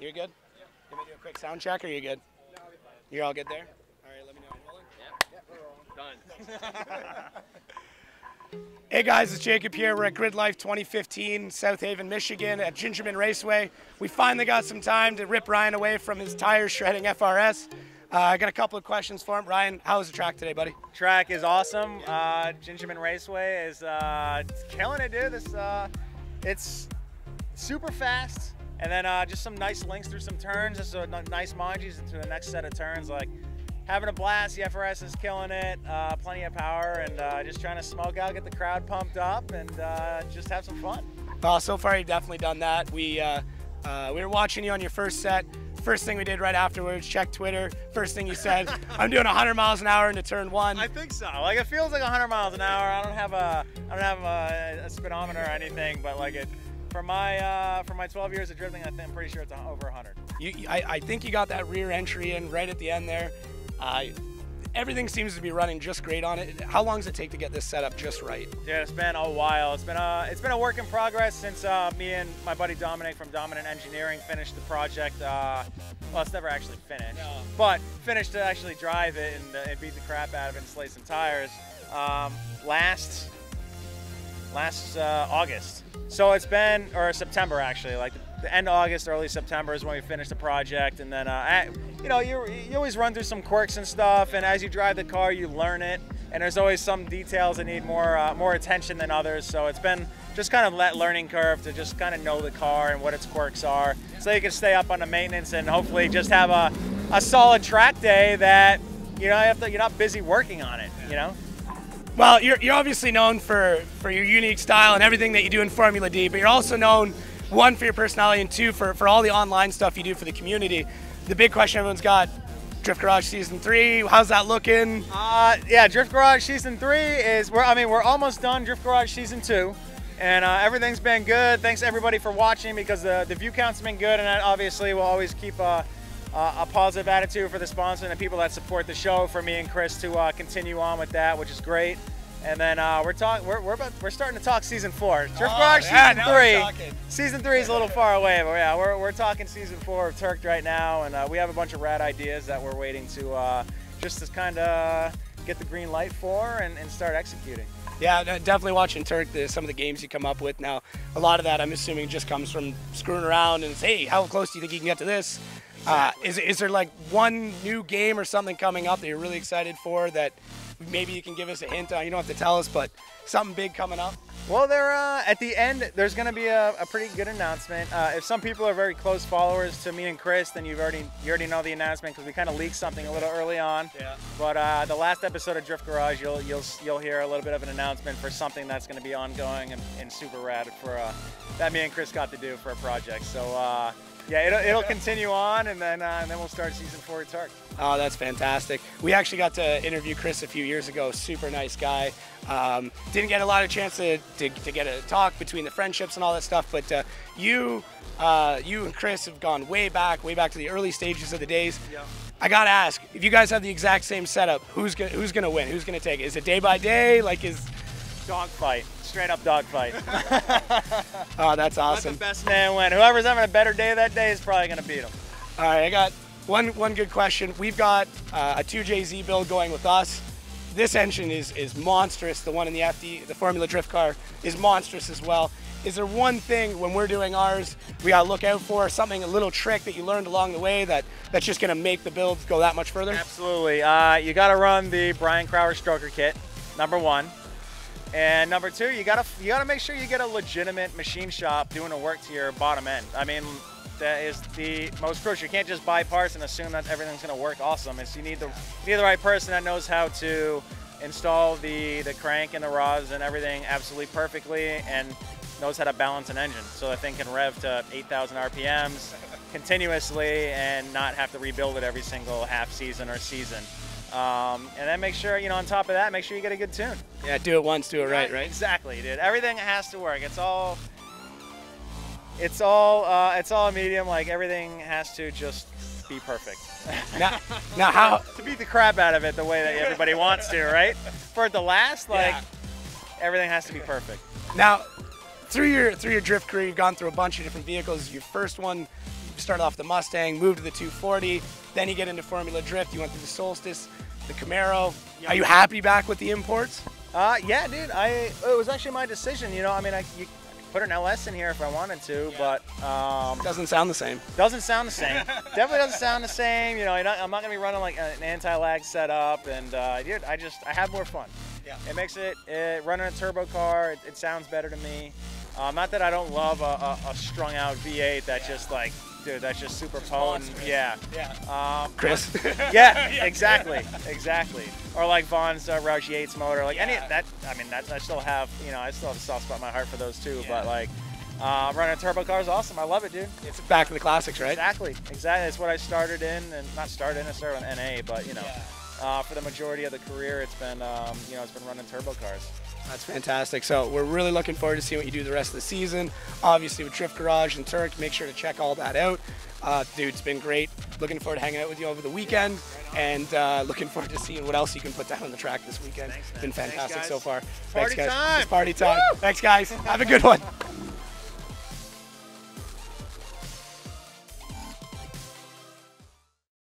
You're good? You want me to do a quick sound check, or are you good? You're all good there? All right, let me know. Rolling? Yep, we're rolling. Done. Hey guys, it's Jacob here. We're at GRIDLIFE 2015, South Haven, Michigan at Gingerman Raceway. We finally got some time to rip Ryan away from his tire shredding FRS. I got a couple of questions for him. Ryan, how was the track today, buddy? Track is awesome. Gingerman Raceway is killing it, dude. It's super fast, and then just some nice links through some turns. Just a nice mongees into the next set of turns. Like having a blast. The FRS is killing it. Plenty of power, and just trying to smoke out, get the crowd pumped up, and just have some fun. So far, you've definitely done that. We were watching you on your first set. First thing we did right afterwards, check Twitter. First thing you said, I'm doing 100 miles an hour into turn 1. I think so. Like it feels like 100 miles an hour. I don't have a speedometer or anything, but like it for my 12 years of drifting, I'm pretty sure it's over 100. I think you got that rear entry in right at the end there. Everything seems to be running just great on it. How long does it take to get this set up just right? Yeah, it's been a while. It's been a work in progress since me and my buddy Dominic from Dominant Engineering finished the project. Well, it's never actually finished, but finished to actually drive it and beat the crap out of it and slay some tires last August. So it's been, or September actually, like the end of August, early September is when we finished the project. And then, you know, you always run through some quirks and stuff, and as you drive the car, you learn it. And there's always some details that need more attention than others. So it's been just kind of that learning curve to just kind of know the car and what its quirks are, so you can stay up on the maintenance and hopefully just have a solid track day that, you know, you're not busy working on it, you know? Well, you're obviously known for your unique style and everything that you do in Formula D, but you're also known, one, for your personality, and two, for all the online stuff you do for the community. The big question everyone's got, Drift Garage Season 3, how's that looking? Yeah, Drift Garage Season 3 is, we're almost done Drift Garage Season 2, and everything's been good. Thanks everybody for watching, because the view count's been good, and obviously we'll always keep a positive attitude for the sponsor and the people that support the show, for me and Chris to continue on with that, which is great. And then we're starting to talk Season 4. Drift Garage Season 3. Season 3 is a little far away, but yeah, we're talking Season 4 of Tuerck right now, and we have a bunch of rad ideas that we're waiting to just to kind of get the green light for and start executing. Yeah, definitely watching Tuerck, some of the games you come up with. Now, a lot of that, I'm assuming, just comes from screwing around and say, hey, how close do you think you can get to this? Is there like one new game or something coming up that you're really excited for that maybe you can give us a hint on? You don't have to tell us, but something big coming up? Well, at the end, there's going to be a pretty good announcement. If some people are very close followers to me and Chris, then you already know the announcement, because we kind of leaked something a little early on. Yeah. But the last episode of Drift Garage, you'll hear a little bit of an announcement for something that's going to be ongoing and super rad for that me and Chris got to do for a project. So. Yeah, it'll continue on, and then we'll start Season 4 at Tuerck. Oh, that's fantastic. We actually got to interview Chris a few years ago. Super nice guy. Didn't get a lot of chance to get a talk between the friendships and all that stuff, but you and Chris have gone way back to the early stages of the days. Yeah. I gotta ask, if you guys have the exact same setup, who's gonna win? Who's gonna take it? Is it day by day? Like, is dogfight? Straight up dogfight. Oh, that's awesome. Let the best man win. Whoever's having a better day that day is probably going to beat him. All right, I got one good question. We've got a 2JZ build going with us. This engine is monstrous. The one in the FD, the Formula Drift car, is monstrous as well. Is there one thing when we're doing ours we got to look out for, something, a little trick that you learned along the way that's just going to make the builds go that much further? Absolutely. You got to run the Brian Crowder stroker kit, number one. And number two, you gotta make sure you get a legitimate machine shop doing the work to your bottom end. I mean, that is the most crucial. You can't just buy parts and assume that everything's gonna work awesome. You need the right person that knows how to install the crank and the rods and everything absolutely perfectly, and knows how to balance an engine so that thing can rev to 8,000 RPMs continuously and not have to rebuild it every single half season or season. And then make sure, you know, on top of that, make sure you get a good tune. Yeah, do it once, do it right, right? Exactly, dude. Everything has to work. It's all a medium. Like, everything has to just be perfect. Now how to beat the crap out of it the way that everybody wants to, right? For it to last, like, everything has to be perfect. Now, through your drift career, you've gone through a bunch of different vehicles. Your first one started off the Mustang, moved to the 240, then you get into Formula Drift, you went through the Solstice, the Camaro. Are you happy back with the imports? Yeah, dude. It was actually my decision. You know, I mean, you could put an LS in here if I wanted to, but doesn't sound the same. Doesn't sound the same. Definitely doesn't sound the same. You know, I'm not gonna be running like an anti-lag setup, and dude, I have more fun. Yeah. It makes running a turbo car. It sounds better to me. Not that I don't love a strung out V8 that just like, dude, that's just super potent. Yeah. Yeah. Chris. Yeah, exactly. Or like Vaughn's Roush Yates motor, like any of that. I mean, I still have, you know, I still have a soft spot in my heart for those too. But like, running a turbo car is awesome. I love it, dude. It's back to the classics, right? Exactly. It's what I started in, and not started in. I started on NA, but you know. For the majority of the career, it's been you know, it's been running turbo cars. That's fantastic. So we're really looking forward to seeing what you do the rest of the season. Obviously with Drift Garage and Tuerck, make sure to check all that out. Dude, it's been great. Looking forward to hanging out with you over the weekend, and looking forward to seeing what else you can put down on the track this weekend. Thanks, it's been fantastic Thanks, so far. Party Thanks, guys. time. It's party time. Woo! Thanks, guys. Have a good one.